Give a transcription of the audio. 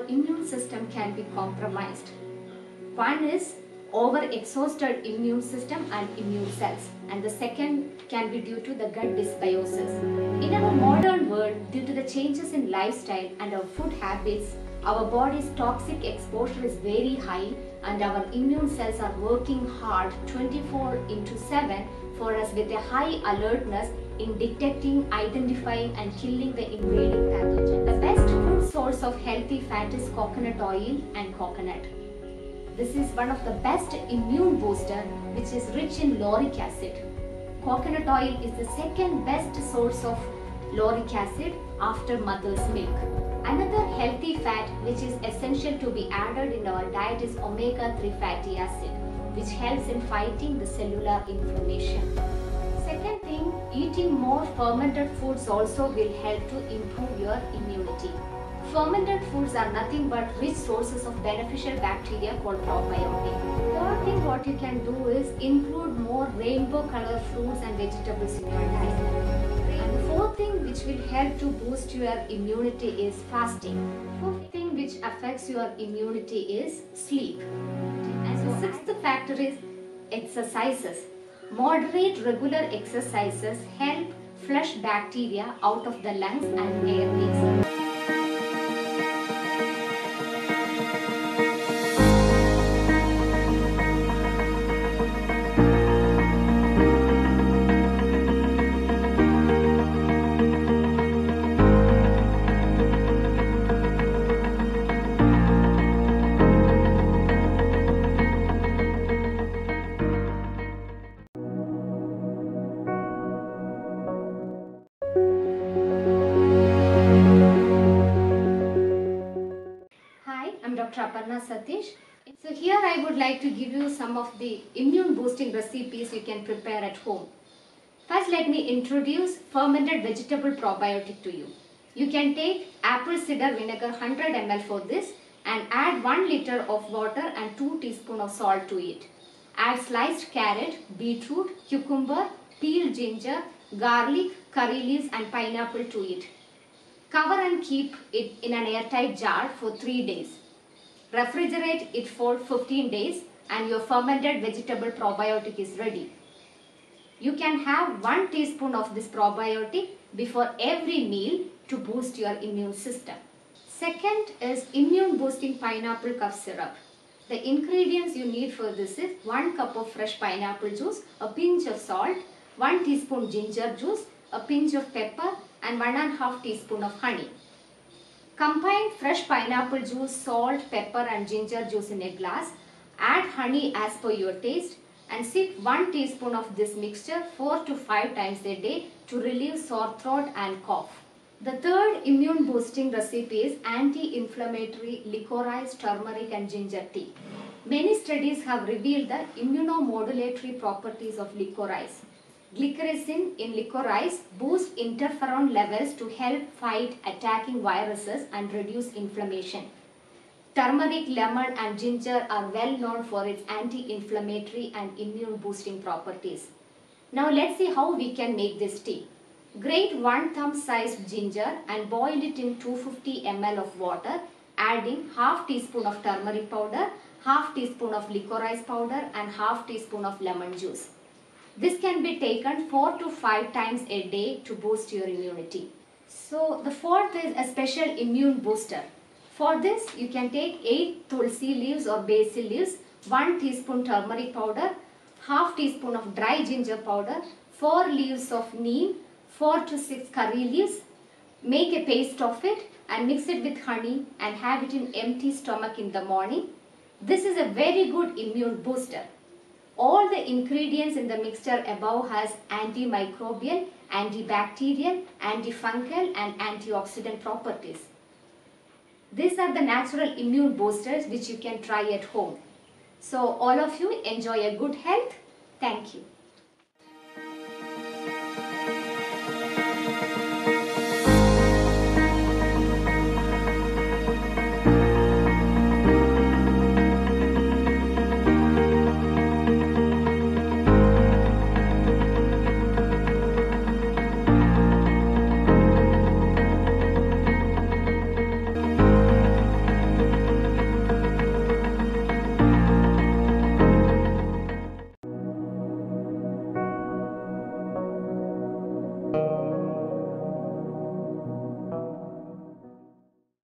immune system can be compromised. One is overexhausted immune system and immune cells, and the second can be due to the gut dysbiosis. In our modern world, due to the changes in lifestyle and our food habits, our body's toxic exposure is very high and our immune cells are working hard 24/7 for us with a high alertness in detecting, identifying and killing the invading pathogen. The best food source of healthy fat is coconut oil and coconut. This is one of the best immune booster which is rich in lauric acid. Coconut oil is the second best source of lauric acid after mother's milk. Another healthy fat which is essential to be added in our diet is omega-3 fatty acid, which helps in fighting the cellular inflammation. Second thing, eating more fermented foods also will help to improve your immunity. Fermented foods are nothing but rich sources of beneficial bacteria called probiotic. Third thing what you can do is include more rainbow colored fruits and vegetables in your diet. And the fourth thing which will help to boost your immunity is fasting. Fourth thing which affects your immunity is sleep. And the sixth factor is exercises. Moderate regular exercises help flush bacteria out of the lungs and airways. I'm Dr. Aparna Satish. So here I would like to give you some of the immune boosting recipes you can prepare at home. First, let me introduce fermented vegetable probiotic to you. You can take apple cider vinegar 100 ml for this and add 1 liter of water and 2 teaspoons of salt to it. Add sliced carrot, beetroot, cucumber, peeled ginger, garlic, curry leaves and pineapple to it. Cover and keep it in an airtight jar for 3 days. Refrigerate it for 15 days and your fermented vegetable probiotic is ready. You can have 1 teaspoon of this probiotic before every meal to boost your immune system. Second is immune boosting pineapple cough syrup. The ingredients you need for this is 1 cup of fresh pineapple juice, a pinch of salt, 1 teaspoon ginger juice, a pinch of pepper and 1½ teaspoon of honey. Combine fresh pineapple juice, salt, pepper and ginger juice in a glass. Add honey as per your taste and sip 1 teaspoon of this mixture 4 to 5 times a day to relieve sore throat and cough. The third immune boosting recipe is anti-inflammatory licorice, turmeric and ginger tea. Many studies have revealed the immunomodulatory properties of licorice. Glycyrrhizin in licorice boosts interferon levels to help fight attacking viruses and reduce inflammation. Turmeric, lemon and ginger are well known for its anti-inflammatory and immune boosting properties. Now let's see how we can make this tea. Grate 1 thumb sized ginger and boil it in 250 ml of water, adding ½ teaspoon of turmeric powder, ½ teaspoon of licorice powder and ½ teaspoon of lemon juice. This can be taken 4 to 5 times a day to boost your immunity. So the fourth is a special immune booster. For this you can take 8 tulsi leaves or basil leaves, 1 teaspoon turmeric powder, ½ teaspoon of dry ginger powder, 4 leaves of neem, 4 to 6 curry leaves. Make a paste of it and mix it with honey and have it in empty stomach in the morning. This is a very good immune booster. All the ingredients in the mixture above has antimicrobial, antibacterial, antifungal and antioxidant properties. These are the natural immune boosters which you can try at home. So all of you enjoy a good health. Thank you.